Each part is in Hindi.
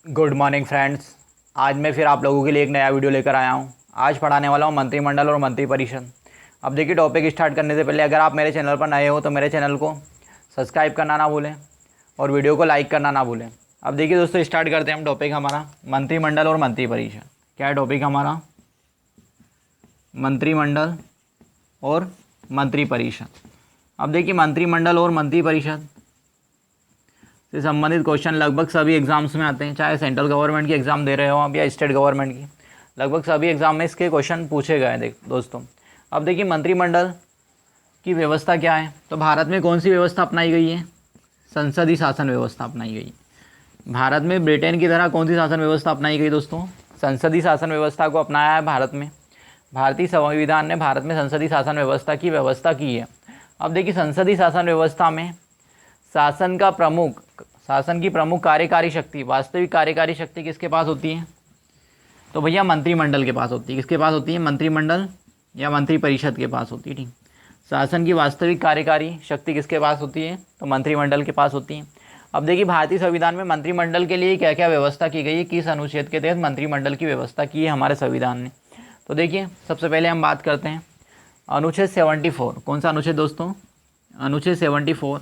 Good morning friends. आज मैं फिर आप लोगों के लिए एक नया वीडियो लेकर आया हूँ। आज पढ़ाने वाला हूँ मंत्रिमंडल और मंत्रिपरिषद। अब देखिए, टॉपिक स्टार्ट करने से पहले अगर आप मेरे चैनल पर नए हो तो मेरे चैनल को सब्सक्राइब करना ना भूलें और वीडियो को लाइक करना ना भूलें। अब देखिए दोस्तों, स्टार्ट करते हैं हम टॉपिक हमारा मंत्रिमंडल और मंत्रिपरिषद। क्या है टॉपिक हमारा? मंत्रिमंडल और मंत्रिपरिषद। अब देखिए, मंत्रिमंडल और मंत्रिपरिषद से संबंधित क्वेश्चन लगभग सभी एग्जाम्स में आते हैं, चाहे सेंट्रल गवर्नमेंट की एग्ज़ाम दे रहे हो आप या स्टेट गवर्नमेंट की। लगभग सभी एग्ज़ाम में इसके क्वेश्चन पूछे गए हैं दोस्तों। अब देखिए, मंत्रिमंडल की व्यवस्था क्या है। तो भारत में कौन सी व्यवस्था अपनाई गई है? संसदीय शासन व्यवस्था अपनाई गई है। भारत में ब्रिटेन की तरह कौन सी शासन व्यवस्था अपनाई गई दोस्तों? संसदीय शासन व्यवस्था को अपनाया है भारत में। भारतीय संविधान ने भारत में संसदीय शासन व्यवस्था की है। अब देखिए, संसदीय शासन व्यवस्था में शासन की प्रमुख कार्यकारी शक्ति, वास्तविक कार्यकारी शक्ति किसके पास होती है? तो भैया मंत्रिमंडल के पास होती है। किसके पास होती है? मंत्रिमंडल या मंत्रिपरिषद के पास होती है। ठीक, शासन की वास्तविक कार्यकारी शक्ति किसके पास होती है? तो मंत्रिमंडल के पास होती है। अब देखिए, भारतीय संविधान में मंत्रिमंडल के लिए क्या क्या व्यवस्था की गई है, किस अनुच्छेद के तहत मंत्रिमंडल की व्यवस्था की है हमारे संविधान ने। तो देखिए, सबसे पहले हम बात करते हैं अनुच्छेद 74। कौन सा अनुच्छेद दोस्तों? अनुच्छेद 74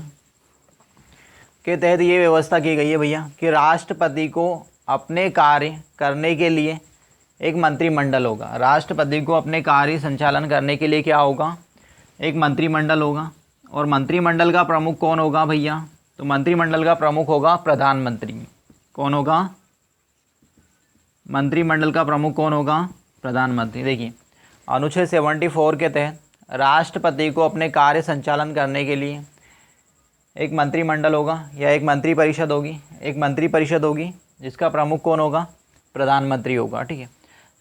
के तहत ये व्यवस्था की गई है भैया कि राष्ट्रपति को अपने कार्य करने के लिए एक मंत्रिमंडल होगा। राष्ट्रपति को अपने कार्य संचालन करने के लिए क्या होगा? एक मंत्रिमंडल होगा। और मंत्रिमंडल का प्रमुख कौन होगा भैया? तो मंत्रिमंडल का प्रमुख होगा प्रधानमंत्री। कौन होगा? मंत्रिमंडल का प्रमुख कौन होगा? प्रधानमंत्री। देखिए, अनुच्छेद 74 के तहत राष्ट्रपति को अपने कार्य संचालन करने के लिए एक मंत्रिमंडल होगा या एक मंत्रिपरिषद होगी। एक मंत्रिपरिषद होगी जिसका प्रमुख कौन होगा? प्रधानमंत्री होगा। ठीक है।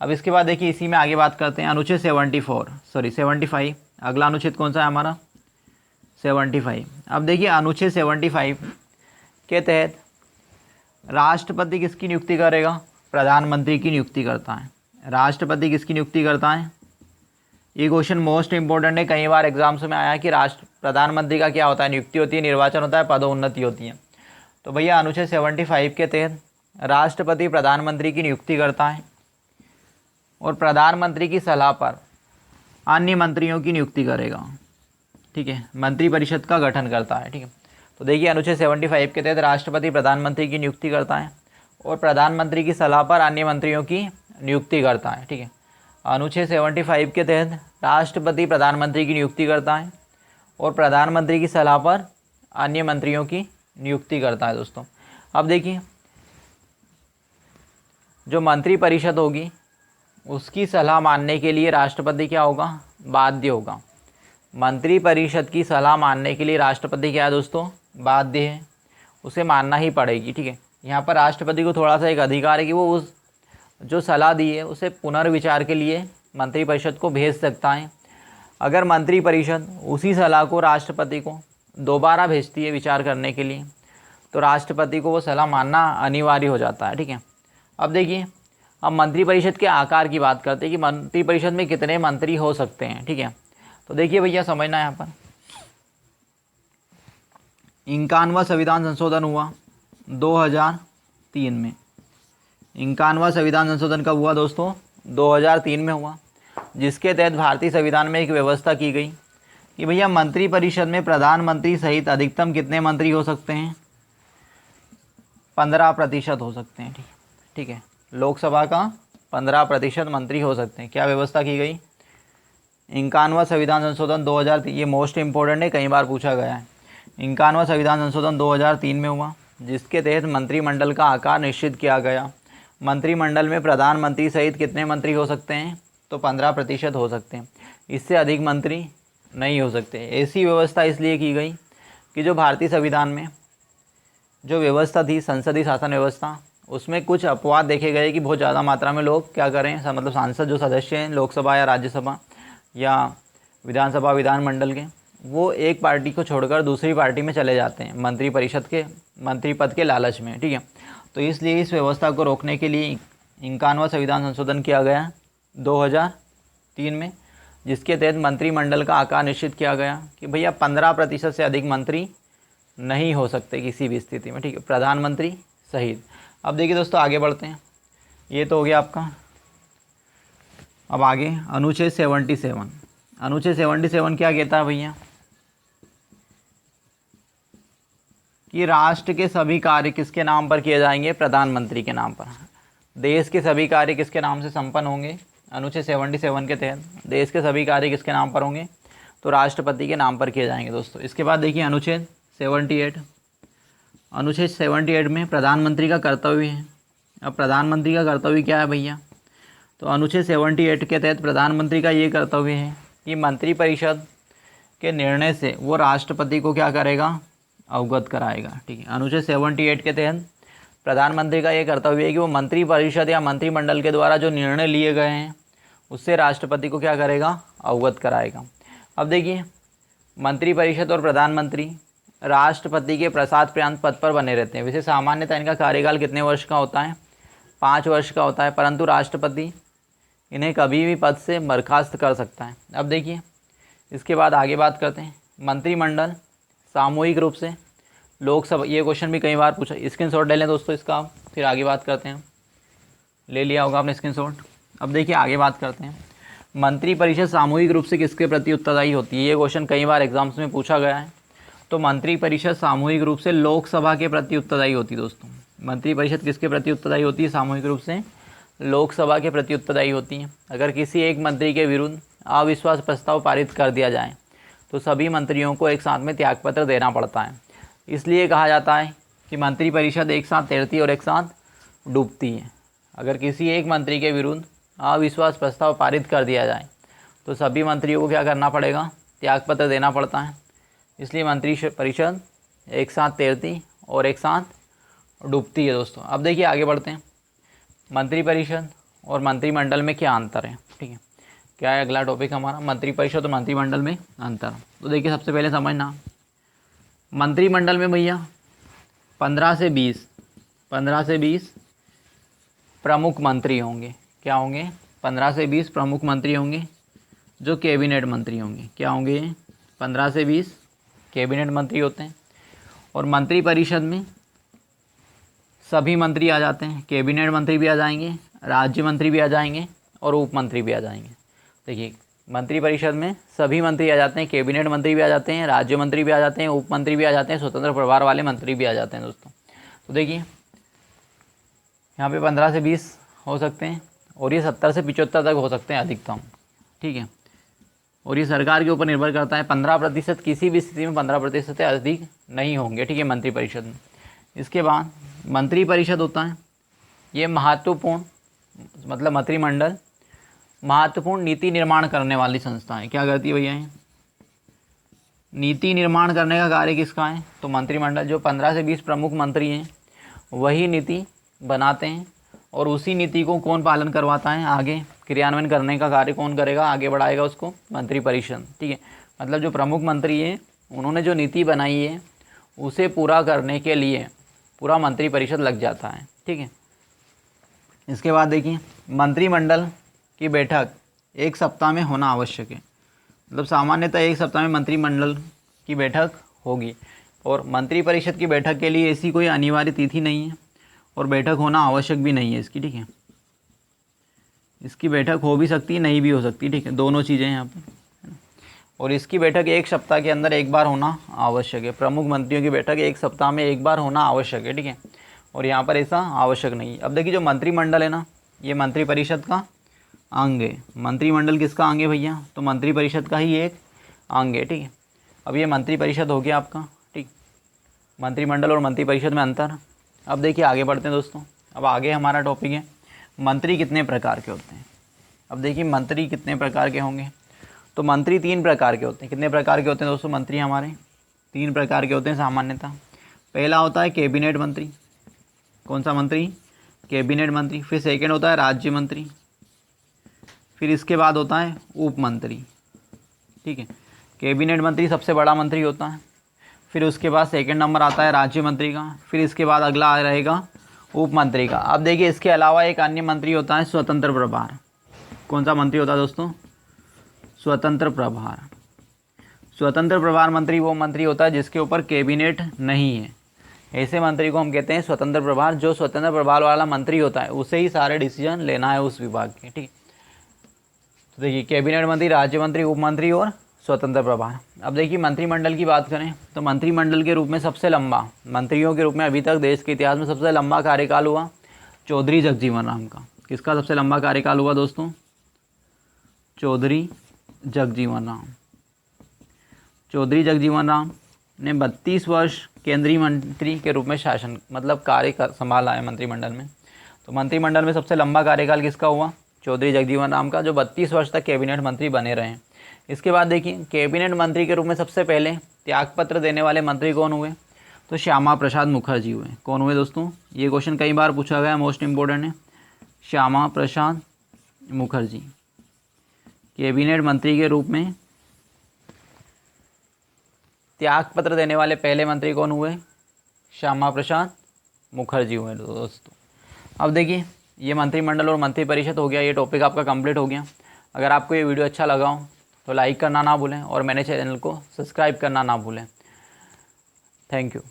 अब इसके बाद देखिए, इसी में आगे बात करते हैं अनुच्छेद 75। अगला अनुच्छेद कौन सा है हमारा? 75। अब देखिए, अनुच्छेद 75 के तहत राष्ट्रपति किसकी नियुक्ति करेगा? प्रधानमंत्री की नियुक्ति करता है। राष्ट्रपति किसकी नियुक्ति करता है? ये क्वेश्चन मोस्ट इंपॉर्टेंट है, कई बार एग्जाम्स में आया कि प्रधानमंत्री का क्या होता है? नियुक्ति होती है, निर्वाचन होता है, पदोन्नति होती है। तो भैया अनुच्छेद 75 के तहत राष्ट्रपति प्रधानमंत्री की नियुक्ति करता है और प्रधानमंत्री की सलाह पर अन्य मंत्रियों की नियुक्ति करेगा। ठीक है, मंत्रिपरिषद का गठन करता है। ठीक है, तो देखिए, अनुच्छेद 75 के तहत राष्ट्रपति प्रधानमंत्री की नियुक्ति करता है और प्रधानमंत्री की सलाह पर अन्य मंत्रियों की नियुक्ति करता है। ठीक है, अनुच्छेद 75 के तहत राष्ट्रपति प्रधानमंत्री की नियुक्ति करता है और प्रधानमंत्री की सलाह पर अन्य मंत्रियों की नियुक्ति करता है दोस्तों। अब देखिए, जो मंत्रिपरिषद होगी उसकी सलाह मानने के लिए राष्ट्रपति क्या होगा? बाध्य होगा। मंत्रिपरिषद की सलाह मानने के लिए राष्ट्रपति क्या है दोस्तों? बाध्य है, उसे मानना ही पड़ेगी। ठीक है, यहाँ पर राष्ट्रपति को थोड़ा सा एक अधिकार है कि वो उस जो सलाह दी है उसे पुनर्विचार के लिए मंत्रिपरिषद को भेज सकता है। अगर मंत्रिपरिषद उसी सलाह को राष्ट्रपति को दोबारा भेजती है विचार करने के लिए, तो राष्ट्रपति को वो सलाह मानना अनिवार्य हो जाता है। ठीक है, अब देखिए, अब मंत्रिपरिषद के आकार की बात करते हैं कि मंत्रिपरिषद में कितने मंत्री हो सकते हैं। ठीक है, तो देखिए भैया, समझना यहाँ पर 51वां संविधान संशोधन हुआ 2003 में। 51वां संविधान संशोधन कब हुआ दोस्तों? 2003 में हुआ, जिसके तहत भारतीय संविधान में एक व्यवस्था की गई कि भैया मंत्रिपरिषद में प्रधानमंत्री सहित अधिकतम कितने मंत्री हो सकते हैं? 15% हो सकते हैं। ठीक है, लोकसभा का 15% मंत्री हो सकते हैं। क्या व्यवस्था की गई? 51वां संविधान संशोधन 2003, ये मोस्ट इंपॉर्टेंट है, कई बार पूछा गया है। 51वां संविधान संशोधन 2003 में हुआ, जिसके तहत मंत्रिमंडल का आकार निश्चित किया गया। मंत्रिमंडल में प्रधानमंत्री सहित कितने मंत्री हो सकते हैं? तो 15% हो सकते हैं, इससे अधिक मंत्री नहीं हो सकते। ऐसी व्यवस्था इसलिए की गई कि जो भारतीय संविधान में जो व्यवस्था थी, संसदीय शासन व्यवस्था, उसमें कुछ अपवाद देखे गए कि बहुत ज़्यादा मात्रा में लोग क्या करें, मतलब सांसद जो सदस्य हैं लोकसभा या राज्यसभा या विधानसभा विधानमंडल के, वो एक पार्टी को छोड़कर दूसरी पार्टी में चले जाते हैं मंत्री पद के लालच में। ठीक है, तो इसलिए इस व्यवस्था को रोकने के लिए 51वां संविधान संशोधन किया गया 2003 में, जिसके तहत मंत्रिमंडल का आकार निश्चित किया गया कि भैया 15% से अधिक मंत्री नहीं हो सकते किसी भी स्थिति में। ठीक है, प्रधानमंत्री सहित। अब देखिए दोस्तों आगे बढ़ते हैं, ये तो हो गया आपका। अब आगे अनुच्छेद 77। अनुच्छेद 77 क्या कहता है भैया कि राष्ट्र के सभी कार्य किसके नाम पर किए जाएंगे? प्रधानमंत्री के नाम पर। देश के सभी कार्य किसके नाम से संपन्न होंगे? अनुच्छेद 77 के तहत देश के सभी कार्य किसके नाम पर होंगे? तो राष्ट्रपति के नाम पर किए जाएंगे दोस्तों। इसके बाद देखिए अनुच्छेद 78। अनुच्छेद 78 में प्रधानमंत्री का कर्तव्य है। अब प्रधानमंत्री का कर्तव्य क्या है भैया? तो अनुच्छेद 78 के तहत प्रधानमंत्री का ये कर्तव्य है कि मंत्रिपरिषद के निर्णय से वो राष्ट्रपति को क्या करेगा? अवगत कराएगा। ठीक है, अनुच्छेद 78 के तहत प्रधानमंत्री का ये कर्तव्य है कि वो मंत्रिपरिषद या मंत्रिमंडल के द्वारा जो निर्णय लिए गए हैं उससे राष्ट्रपति को क्या करेगा? अवगत कराएगा। अब देखिए, मंत्रिपरिषद और प्रधानमंत्री राष्ट्रपति के प्रसाद पद पर बने रहते हैं। वैसे सामान्यतः इनका कार्यकाल कितने वर्ष का होता है? 5 वर्ष का होता है, परंतु राष्ट्रपति इन्हें कभी भी पद से बर्खास्त कर सकता है। अब देखिए, इसके बाद आगे बात करते हैं। मंत्रिमंडल सामूहिक रूप से लोकसभा, ये क्वेश्चन भी कई बार पूछा, स्क्रीनशॉट ले लें दोस्तों इसका, फिर आगे बात करते हैं। ले लिया होगा आपने स्क्रीनशॉट। अब देखिए आगे बात करते हैं। मंत्रिपरिषद सामूहिक रूप से किसके प्रति उत्तरदायी होती है? ये क्वेश्चन कई बार एग्जाम्स में पूछा गया है। तो मंत्रिपरिषद सामूहिक रूप से लोकसभा के प्रति उत्तरदायी होती है दोस्तों। मंत्रिपरिषद किसके प्रति उत्तरदायी होती है? सामूहिक रूप से लोकसभा के प्रति उत्तरदायी होती है। अगर किसी एक मंत्री के विरुद्ध अविश्वास प्रस्ताव पारित कर दिया जाए तो सभी मंत्रियों को एक साथ में त्यागपत्र देना पड़ता है। इसलिए कहा जाता है कि मंत्रिपरिषद एक साथ तैरती है और एक साथ डूबती है। अगर किसी एक मंत्री के विरुद्ध अविश्वास प्रस्ताव पारित कर दिया जाए तो सभी मंत्रियों को क्या करना पड़ेगा? त्यागपत्र देना पड़ता है। इसलिए मंत्रिपरिषद एक साथ तैरती और एक साथ डूबती है दोस्तों। अब देखिए आगे बढ़ते हैं। मंत्रिपरिषद और मंत्रिमंडल में क्या अंतर है? ठीक है, क्या है अगला टॉपिक हमारा? मंत्रिपरिषद और मंत्रिमंडल में अंतर। तो देखिए सबसे पहले समझना, मंत्रिमंडल में भैया 15 से 20 प्रमुख मंत्री होंगे। क्या होंगे? 15 से 20 प्रमुख मंत्री होंगे जो कैबिनेट मंत्री होंगे। क्या होंगे? 15 से 20 कैबिनेट मंत्री होते हैं। और मंत्रिपरिषद में सभी मंत्री आ जाते हैं, कैबिनेट मंत्री भी आ जाएंगे, राज्य मंत्री भी आ जाएंगे और उप मंत्री भी आ जाएंगे। देखिए, मंत्रिपरिषद में सभी मंत्री आ जाते हैं, कैबिनेट मंत्री भी आ जाते हैं, राज्य मंत्री भी आ जाते हैं, उप मंत्री भी आ जाते हैं, स्वतंत्र प्रभार वाले मंत्री भी आ जाते हैं दोस्तों। तो देखिए यहाँ पे 15 से 20 हो सकते हैं और ये 70 से 75 तक हो सकते हैं अधिकतम। ठीक है, और ये सरकार के ऊपर निर्भर करता है। 15% किसी भी स्थिति में 15% से अधिक नहीं होंगे। ठीक है, मंत्रिपरिषद में। इसके बाद मंत्रिपरिषद होता है, ये महत्वपूर्ण, मतलब मंत्रिमंडल महत्वपूर्ण नीति निर्माण करने वाली संस्था है। क्या करती है भैया? ये नीति निर्माण करने का कार्य किसका है? तो मंत्रिमंडल, जो 15 से 20 प्रमुख मंत्री हैं वही नीति बनाते हैं और उसी नीति को कौन पालन करवाता है? आगे क्रियान्वयन करने का कार्य कौन करेगा? आगे बढ़ाएगा उसको मंत्रिपरिषद। ठीक है, मतलब जो प्रमुख मंत्री हैं उन्होंने जो नीति बनाई है उसे पूरा करने के लिए पूरा मंत्रिपरिषद लग जाता है। ठीक है, इसके बाद देखिए, मंत्रिमंडल की बैठक एक सप्ताह में होना आवश्यक है। मतलब सामान्यतः एक सप्ताह में मंत्रिमंडल की बैठक होगी और मंत्रिपरिषद की बैठक के लिए ऐसी कोई अनिवार्य तिथि नहीं है और बैठक होना आवश्यक भी नहीं है इसकी। ठीक है, इसकी बैठक हो भी सकती है, नहीं भी हो सकती। ठीक है, दोनों चीज़ें हैं यहाँ पे। और इसकी बैठक एक सप्ताह के अंदर एक बार होना आवश्यक है। प्रमुख मंत्रियों की बैठक एक सप्ताह में एक बार होना आवश्यक है। ठीक है, और यहाँ पर ऐसा आवश्यक नहीं है। अब देखिए, जो मंत्रिमंडल है ना, ये मंत्रिपरिषद का अंग है। मंत्रिमंडल किसका अंग है भैया? तो मंत्रिपरिषद का ही एक अंग है। ठीक है, अब ये मंत्रिपरिषद हो गया आपका। ठीक, मंत्रिमंडल और मंत्रिपरिषद में अंतर। अब देखिए आगे बढ़ते हैं दोस्तों। अब आगे हमारा टॉपिक है मंत्री कितने प्रकार के होते हैं। अब देखिए, मंत्री कितने प्रकार के होंगे? तो मंत्री 3 प्रकार के होते हैं। कितने प्रकार के होते हैं दोस्तों? मंत्री हमारे 3 प्रकार के होते हैं सामान्यतः। पहला होता है कैबिनेट मंत्री। कौन सा मंत्री? कैबिनेट मंत्री। फिर सेकंड होता है राज्य मंत्री। फिर इसके बाद होता है उप मंत्री। ठीक है, कैबिनेट मंत्री सबसे बड़ा मंत्री होता है। फिर उसके बाद सेकंड नंबर आता है राज्य मंत्री का। फिर इसके बाद अगला रहेगा उप मंत्री का। अब देखिए, इसके अलावा एक अन्य मंत्री होता है स्वतंत्र प्रभार। कौन सा मंत्री होता है दोस्तों? स्वतंत्र प्रभार। स्वतंत्र प्रभार मंत्री वो मंत्री होता है जिसके ऊपर कैबिनेट नहीं है ऐसे मंत्री को हम कहते हैं स्वतंत्र प्रभार। जो स्वतंत्र प्रभार वाला मंत्री होता है उसे ही सारे डिसीजन लेना है उस विभाग के, ठीक। तो देखिए कैबिनेट मंत्री, राज्य मंत्री, उप मंत्री और स्वतंत्र प्रभार। अब देखिए मंत्रिमंडल की बात करें तो मंत्रिमंडल के रूप में सबसे लंबा, मंत्रियों के रूप में अभी तक देश के इतिहास में सबसे लंबा कार्यकाल हुआ चौधरी जगजीवन राम का। किसका सबसे लंबा कार्यकाल हुआ दोस्तों? चौधरी जगजीवन राम। चौधरी जगजीवन राम ने 32 वर्ष केंद्रीय मंत्री के रूप में शासन मतलब कार्य संभाला है मंत्रिमंडल में। तो मंत्रिमंडल में सबसे लंबा कार्यकाल किसका हुआ? चौधरी जगजीवन राम का, जो 32 वर्ष तक कैबिनेट मंत्री बने रहे। इसके बाद देखिए कैबिनेट मंत्री के रूप में सबसे पहले त्यागपत्र देने वाले मंत्री कौन हुए? तो श्यामा प्रसाद मुखर्जी हुए। कौन हुए दोस्तों? ये क्वेश्चन कई बार पूछा गया, मोस्ट इंपॉर्टेंट है। श्यामा प्रसाद मुखर्जी कैबिनेट मंत्री के रूप में त्यागपत्र देने वाले पहले मंत्री कौन हुए? श्यामा प्रसाद मुखर्जी हुए दोस्तों। अब देखिए ये मंत्रिमंडल और मंत्रिपरिषद हो गया, ये टॉपिक आपका कंप्लीट हो गया। अगर आपको ये वीडियो अच्छा लगा हो तो लाइक करना ना भूलें और मेरे चैनल को सब्सक्राइब करना ना भूलें। Thank you.